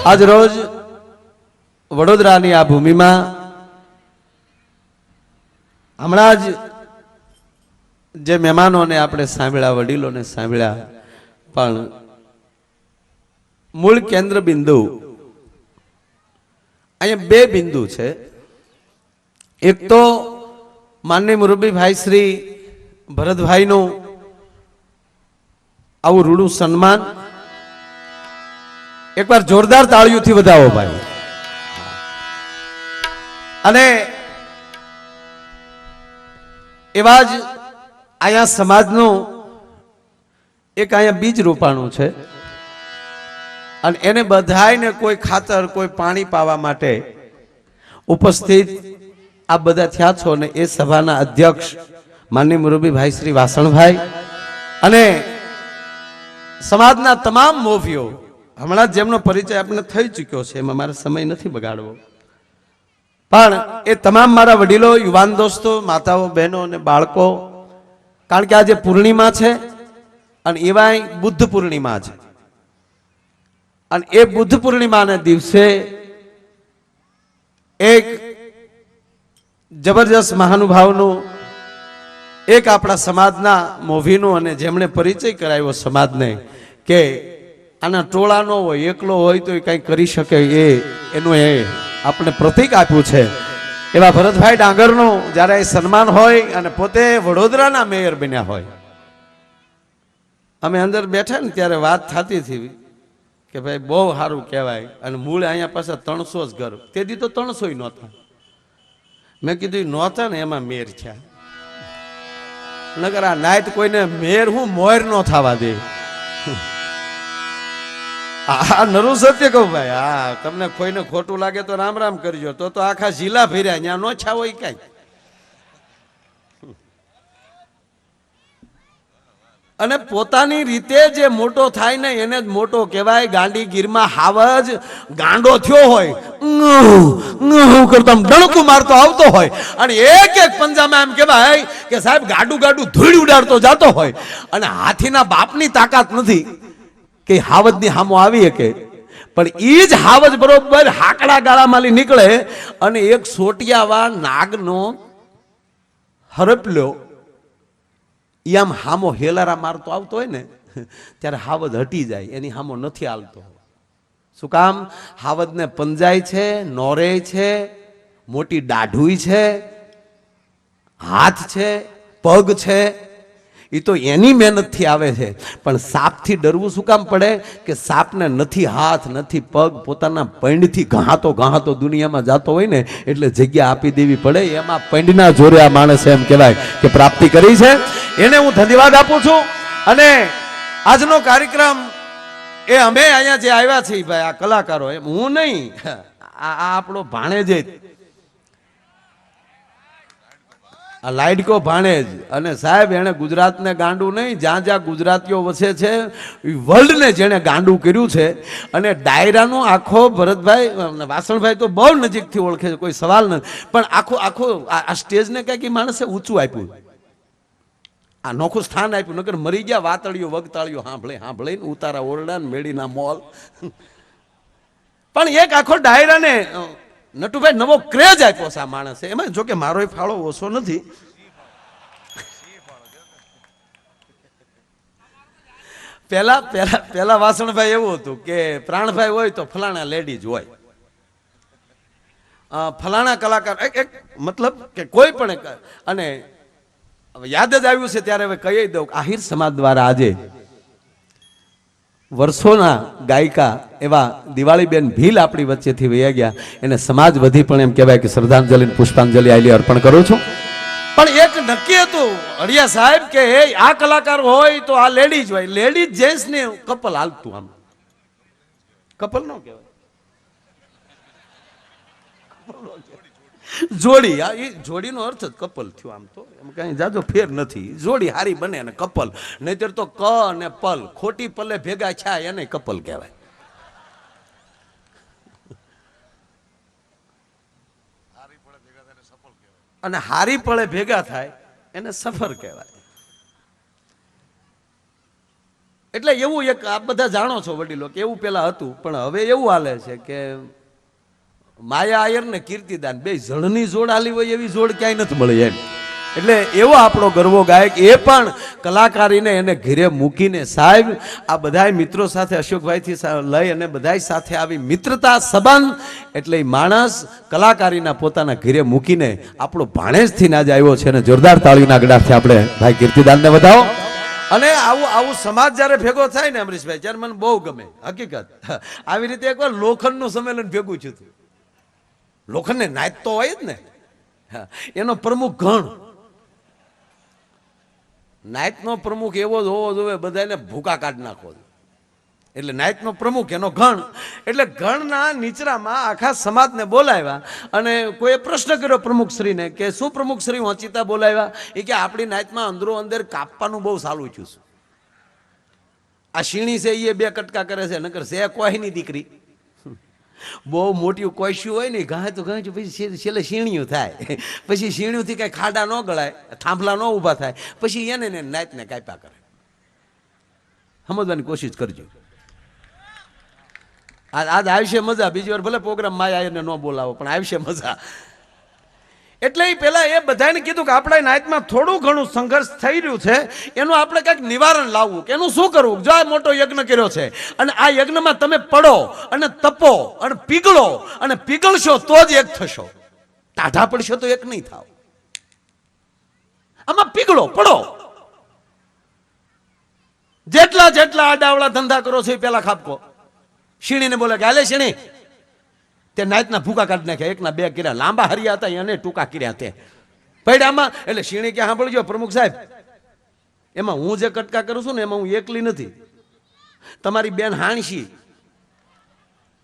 આજ રોજ વડોદરાની આ ભૂમિમાં હમણાં જ જે મહેમાનોને આપણે સાંભળ્યા, વડીલોને સાંભળ્યા, પણ મૂળ કેન્દ્ર બિંદુ અહીંયા બે બિંદુ છે. એક તો માનનીય મુરબ્બીભાઈ શ્રી ભરતભાઈનું આવું રૂડું સન્માન, એકવાર જોરદાર તાળીઓથી વધાવો ભાઈ. અને એવા જ અહીંયા સમાજનું એક અહીંયા બીજ રોપાણું છે અને એને બધાયને કોઈ ખાતર, કોઈ પાણી પાવા માટે ઉપસ્થિત આ બધા થયા છો. અને એ સભાના અધ્યક્ષ માનનીય મુરબ્બીભાઈ શ્રી વાસણભાઈ અને સમાજના તમામ મોભીઓ, હમણાં જેમનો પરિચય આપણે થઈ ચૂક્યો છે, એમાં મારે સમય નથી બગાડવો, પણ એ તમામ મારા વડીલો, યુવાન દોસ્તો, માતાઓ, બહેનો અને બાળકો, કારણ કે આજે પૂર્ણિમા છે અને એવાય બુદ્ધ પૂર્ણિમા છે. અને એ બુદ્ધ પૂર્ણિમાના દિવસે એક જબરજસ્ત મહાનુભાવનું, એક આપણા સમાજના મોભીનું, અને જેમણે પરિચય કરાવ્યો સમાજને કે આના ટોળા ન હોય, એકલો હોય તો એ કંઈ કરી શકે, એનું એ આપણે પ્રતીક આપ્યું છે. એવા ભરતભાઈ ડાંગરનું જ્યારે એ સન્માન હોય અને પોતે વડોદરાના મેયર બન્યા હોય, અમે અંદર બેઠા ને ત્યારે વાત થતી હતી કે ભાઈ બહુ સારું કહેવાય. અને મૂળ અહીંયા પાછા 300 જ ઘર, તે દી તો 300 નહોતા. મેં કીધું નહોતા ને એમાં મેયર છે, નગર આ નાઈટ કોઈને મેયર હું મોર ન થવા દે. આ નરું સત્ય કહું ભાઈ. હા, તમને કોઈને ખોટું લાગે તો રામ રામ કરજો, તો આખા જિલ્લા ફેર્યા, ત્યાં નો છાવો એ કઈ. અને પોતાની રીતે જે મોટો થાય ને એને જ મોટો કહેવાય. ગાંડીગીરમાં હાવજ ગાંડો થયો હોય, કરતો ડણકું મારતો આવતો હોય અને એક એક પંજામાં એમ કહેવાય કે સાહેબ ગાડું ગાડું ધૂળ ઉડાડતો જતો હોય, અને હાથીના બાપની તાકાત નથી કે હાવજની સામો આવી શકે. પણ એ જ હાવજ બરોબર હાકડા ગાળામાંથી નીકળે અને એક સોટિયાવા નાગનો હરપલ્યો આમ હામો હેલારા મારતો આવતો હોય ને, ત્યારે હાવજ હટી જાય, એની હામો નથી હાલતો. શું કામ? હાવજને પંજાય છે, નોરે છે, મોટી દાઢુઈ છે, હાથ છે, પગ છે, એ તો એની મહેનતથી આવે છે. પણ સાપથી ડરવું શું કામ પડે? કે સાપને નથી હાથ, નથી પગ, પોતાના પૈંડથી ઘાતો દુનિયામાં જાતો હોય ને, એટલે જગ્યા આપી દેવી પડે. એમાં પૈંડના જોરે આ માણસે એમ કહેવાય કે પ્રાપ્તિ કરી છે. એને હું ધન્યવાદ આપું છું. અને આજનો કાર્યક્રમ એ અમે અહીંયા જે આવ્યા છીએ ભાઈ, આ કલાકારો, એમ હું નહીં, આ આપણો ભાણેજ, આ લાઈડકો ભાણેજ. અને સાહેબ એને ગુજરાતને ગાંડું નહીં, જ્યાં જ્યાં ગુજરાતીઓ વસે છે વર્લ્ડને જેણે ગાંડું કર્યું છે. અને ડાયરાનો આખો ભરતભાઈ વાસણભાઈ તો બહુ નજીકથી ઓળખે છે, કોઈ સવાલ નથી. પણ આખો આ સ્ટેજને કંઈક માણસે ઊંચું આપ્યું, આ નોખું સ્થાન આપ્યું. નકર મરી ગયા વાતળીઓ વગતાળીઓ સાંભળે ઉતારા ઓરડા મેળીના મોલ. પણ એક આખો ડાયરાને નટુભાઈ નવો ક્રેઝ આપ્યો છે આ માણસે. એમાં જો કે મારો ફાળો ઓછો નથી. પેલા વાસણભાઈ એવું હતું કે પ્રાણભાઈ હોય તો ફલાણા લેડીઝ હોય, ફલાણા કલાકાર, એક મતલબ કે કોઈ પણ. અને યાદ જ આવ્યું છે ત્યારે હવે કહી દઉં, આહિર સમાજ દ્વારા આજે વર્ષોના ગાયિકા એવા દિવાળીબેન ભીલ આપણી વચ્ચેથી વહી ગયા. એને સમાજ વધી પણ એમ કહેવાય કે શ્રદ્ધાંજલિ, પુષ્પાંજલિ આલી અર્પણ કરું છું. પણ એક નક્કી હતું અડિયા સાહેબ કે આ કલાકાર હોય તો આ લેડીઝ હોય. લેડીઝ જેન્ટ્સ ને કપલ હાલતું, આમ કપલ નો કહેવાય, જોડી. એ જોડીનો અર્થ જ કપલ થયો. આમ તો એમ કઈ જાજો ફેર નથી. જોડી હારી બને અને કપલ, નહીતર તો ક અને પલ, ખોટી પલે ભેગા છાય એને કપલ કહેવાય. અને હારી પળે ભેગા થાય એને સફર કહેવાય. એટલે એવું એક આપ બધા જાણો છો વડીલો કે એવું પેલા હતું, પણ હવે એવું હાલે છે કે માયા આયર ને કીર્તિદાન બે જળની જોડ હાલી હોય એવી જોડ ક્યાંય નથી મળી એમ. એટલે એવો આપણો ગરવો ગાયક એ પણ કલાકારીને એને ઘરે મૂકીને સાહેબ આ બધા મિત્રો સાથે અશોકભાઈથી લઈ અને બધા સાથે આવી મિત્રતા સંબંધ એટલે માણસ કલાકારીના પોતાના ઘરે મૂકીને આપણો ભાણેજથી ના જ આવ્યો છે અને જોરદાર તાળીના ગડાથી આપણે ભાઈ કીર્તિદાનને વધાવો. અને આવું સમાજ જ્યારે ભેગો થાય ને અમરીશભાઈ ત્યારે મને બહુ ગમે હકીકત. આવી રીતે એકવાર લોખંડનું સંમેલન ભેગું થયું હતું. લોખંડને નાયત તો હોય જ ને, એનો પ્રમુખ ગણ, નાયતનો પ્રમુખ એવો જ હોવો જોઈએ બધાને ભૂકા કાઢ નાખો. એટલે નાયતનો પ્રમુખ એનો ગણ, એટલે ગણના નીચરામાં આખા સમાજને બોલાવ્યા અને કોઈ પ્રશ્ન કર્યો પ્રમુખશ્રીને કે શું પ્રમુખશ્રી વંચિતા બોલાવ્યા? એ કે આપણી નાયતમાં અંદરો અંદર કાપવાનું બહુ સારું થયું છે. આ શીણી છે એ બે કટકા કરે છે, નકર છે કોઈની દીકરી બહુ મોટી કોઈશું હોય ને ગાય તો ગાય પછી છેલ્લે શીણિયું થાય, પછી શીણિયુંથી કઈ ખાડા ન ગળાય, થાંભલા ન ઊભા થાય, પછી એને નાયતને કાપ્યા કરે. સમજવાની કોશિશ કરજો. આજ આવશે મજા. બીજી વાર ભલે પ્રોગ્રામ માયા એને ન બોલાવો પણ આવશે મજા. એટલે પેલા એ બધાને કીધું કે આપણા નાયતમાં થોડું ઘણું સંઘર્ષ થઈ રહ્યું છે, એનું આપણે કંઈક નિવારણ લાવવું કે એનું શું કરવું. જો આ મોટો યજ્ઞ કર્યો છે અને આ યજ્ઞમાં તમે પડો અને તપો અને પીગળો અને પીગળશો તો જ એક થશો. ટાઢા પડશો તો એક નહીં થાવ. આમાં પીગળો પડો. જેટલા જેટલા આડાવડા ધંધા કરો છો એ પેલા ખાપકો. શીણીને બોલે કે હાલે શીણી, તે નાયતના ભૂકા કાઢી નાખ્યા. એકના બે કર્યા, લાંબા હરિયા હતા એને ટૂંકા કર્યા તે પૈડામાં. એટલે શીણી કે સાંભળજો પ્રમુખ સાહેબ, એમાં હું જે કટકા કરું છું ને એમાં હું એકલી નથી. તમારી બેન હાણશી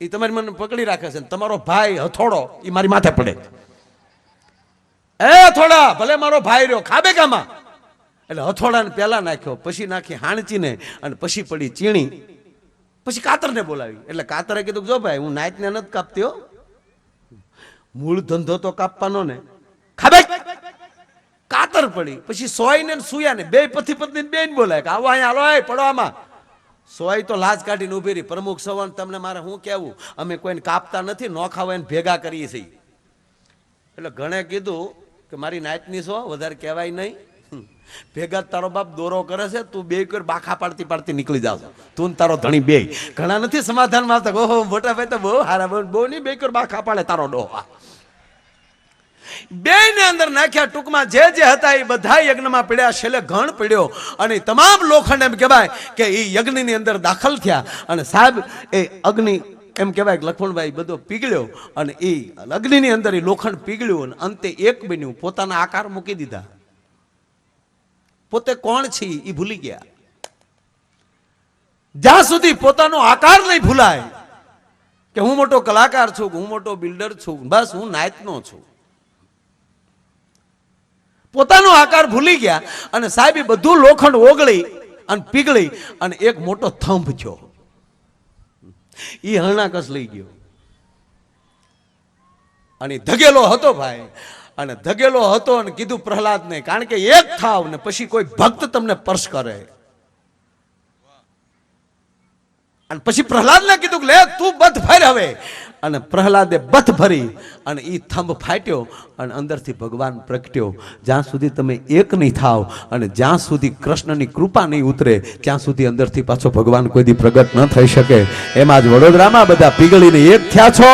એ તમારી મને પકડી રાખે છે, તમારો ભાઈ હથોડો એ મારી માથે પડે. એ હથોડા ભલે મારો ભાઈ રહ્યો ખાબે કામાં. એટલે હથોડાને પેલા નાખ્યો, પછી નાખી હાણચીને અને પછી પડી ચીણી, પછી કાતરને બોલાવી. એટલે કાતરે કીધું જો ભાઈ હું નાયતને નથી કાપતી હો, મૂળ ધંધો તો કાપવાનો ને. ખાબે કાતર પડી. પછી સોય ને સુયા ને બે પતિ પત્ની બેન બોલાય કે આવો અહીંયા હાલો પડો આમાં. સોય તો લાજ કાઢીને ઉભી રહી. પ્રમુખ સવન તમને મારે શું કેવું, અમે કોઈને કાપતા નથી, ન ખાવા એને ભેગા કરીએ છીએ. એટલે ઘણે કીધું કે મારી નાયતની સો વધારે કહેવાય નહીં, ભેગા તારો બાપ દોરો કરે છે, તું બે કર બાખા પાડતી પાડતી નીકળી જાવ, તું તારો ધણી બે. ઘણા નથી સમાધાનમાં આવતા. ઓહો મોટા ભાઈ તો બહુ હારા, બહુ નહીં બે કર બાખા પાડે તારો ડોહા. બે ને અંદર નાખ્યા. ટૂંકમાં જે જે હતા એ બધા યજ્ઞમાં પડ્યા. છેલ્લે ઘણ પડ્યો અને તમામ લોખંડ એમ કહેવાય કે એ યજ્ઞની અંદર દાખલ થયા. અને સાહેબ એ અગ્નિ એમ કહેવાય કે લક્ષ્મણભાઈ બધો પીગળ્યો અને એ અગ્નિની અંદર એ લોખંડ પીગળ્યું અને અંતે એક બન્યું. પોતાના આકાર મૂકી દીધા. પોતે કોણ છે એ ભૂલી ગયા. જ્યાં સુધી પોતાનો આકાર નહીં ભૂલાય કે હું મોટો કલાકાર છું, હું મોટો બિલ્ડર છું, બસ હું નાયતનો છું, પોતાનો આકાર ભૂલી ગયા. અને સાહેબ એ બધું લોખંડ ઓગળી અને પીગળી અને એક મોટો થંભ થયો. એ હરણાકસ લઈ ગયો અને ધગેલો હતો ભાઈ. અને ધગેલો હતો અને કીધું પ્રહલાદને, કારણ કે એક થાવ ને પછી કોઈ ભક્ત તમને સ્પર્શ કરે. અને પછી પ્રહલાદને કીધું કે લે તું બથ ભર હવે. અને પ્રહલાદે બથ ભરી અને એ થંભ ફાટ્યો અને અંદરથી ભગવાન પ્રગટ્યો. જ્યાં સુધી તમે એક નહીં થાવ અને જ્યાં સુધી કૃષ્ણની કૃપા નહીં ઉતરે ત્યાં સુધી અંદરથી પાછો ભગવાન કોઈ દી પ્રગટ ન થઈ શકે. એમાં જ વડોદરામાં બધા પીગળીને એક થયા છો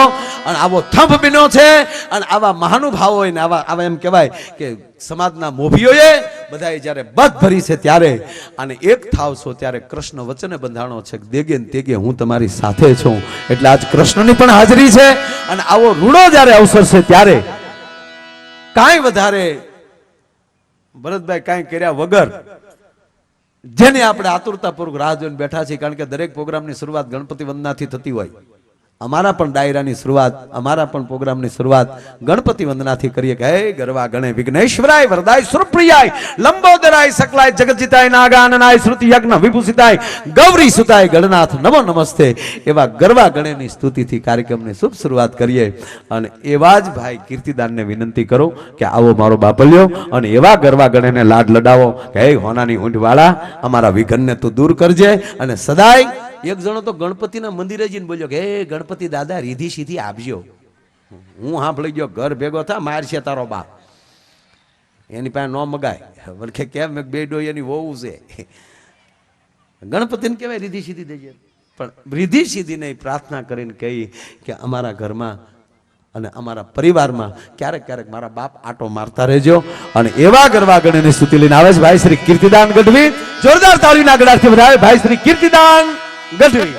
અને આવો થંભ બન્યો છે. અને આવા મહાનુભાવોએ ને આવા એમ કહેવાય કે સમાજના મોભીઓએ બધાએ જ્યારે બધ ભરી છે ત્યારે અને એક થાવ છો ત્યારે કૃષ્ણ વચને બંધાણો છે દેગે ને તેગે હું તમારી સાથે છું. એટલે આજ કૃષ્ણની પણ હાજરી છે. અને આવો રૂડો જ્યારે અવસર છે ત્યારે કાંઈ વધારે ભરતભાઈ કાંઈ કર્યા વગર જેને આપણે આતુરતાપૂર્વક રાહ જોઈને બેઠા છીએ, કારણ કે દરેક પ્રોગ્રામની શરૂઆત ગણપતિ વંદનાથી થતી હોય અમારા પણ ડાયરાની શરૂઆત, અમારા પણ પ્રોગ્રામની શરૂઆત ગણપતિ વંદનાથી કરીએ કે હે ગરવા ગણે વિઘ્નેશ્વરાય વરદાય સુરપ્રિયાય લંબોદરાય સકલાય જગતજીતાય નાગાનનાય શ્રુતિ યજ્ઞ વિભૂષિતાય ગૌરી સુતાય ગણનાથ નમો નમસ્તે એવા ગરવા ગણેની સ્તુતિથી કાર્યક્રમની શુભ શરૂઆત કરીએ. અને એવા જ ભાઈ કીર્તિદાનને વિનંતી કરો કે આવો મારો બાપલ્યો અને એવા ગરવા ગણેને લાડ લડાવો કે હે હોનાની ઊંઢવાળા અમારા વિઘ્નને તું દૂર કરજે. અને સદાય એક જણો તો ગણપતિના મંદિરે જઈને બોલ્યો કે હે ગણપતિ દાદા રીધી સીધી આપજો. હું સાંભળી ગયો ઘર ભેગો થા મારશે તારો બાપ, એની પાસે ન મગાય. મને કે કેમ મેં બે ડોઈ એની વહુ છે. ગણપતિને કહેવાય રીધી સીધી દેજે, પણ રીધી સીધી નહીં પ્રાર્થના કરીને કહી કે અમારા ઘરમાં અને અમારા પરિવારમાં ક્યારેક ક્યારેક મારા બાપ આટો મારતા રહેજો. અને એવા ગરવા ગણેની સ્તુતિ લઈને આવે છે ભાઈ શ્રી કીર્તિદાન ગઢવી. જોરદાર તાળીના ગળાથી વધાવે ભાઈ શ્રી કીર્તિદાન ગઢવી.